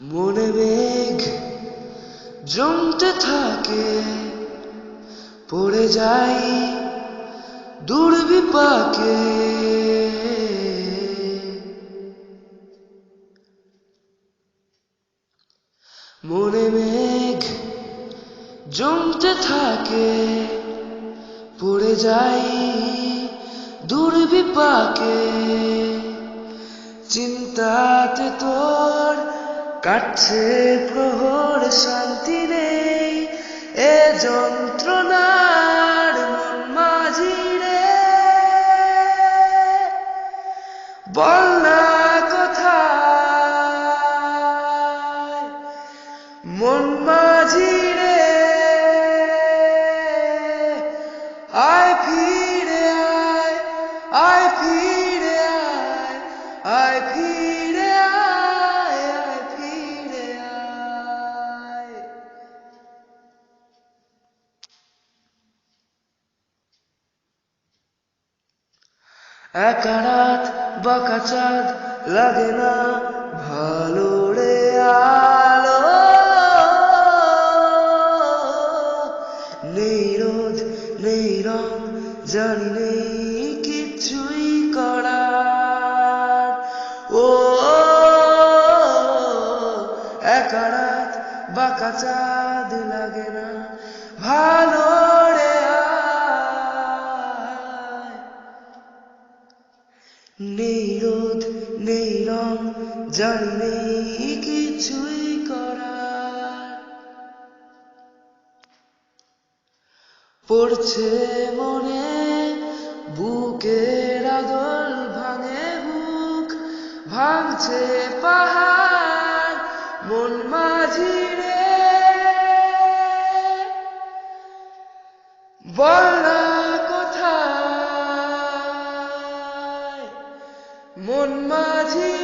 মনে মেঘ জমতে থাকে, পড়ে যাই দুর্বিপাকে। মনে মেঘ জমতে থাকে, পড়ে যাই দুর্বিপাকে। চিন্তাতে তোর কাটছে প্রহর, শান্তি নেই এ যন্ত্রণার মন মাঝি রে। বল না কোথায় মন মাঝি রে, আয় ফিরে আয়, আয় ফিরে আয়, আয় ফিরে আয়, আয় ফিরে আয়। একা রাত বাঁকা চাঁদ লাগে না ভালো রে আলো। নেই রোদ নেই রং, জানি নেই কিছুই করার। ও একা রাত বাঁকা চাঁদ লাগে না ভালো রে আয়। নেই রোদ নেই রং, জানি নেই কিছুই করার। পড়ছে মনে বুকের আদল, ভাঙে বুক ভাঙছে পাহাড় মন মাঝি রে। বল না কোথায় মন মাঝি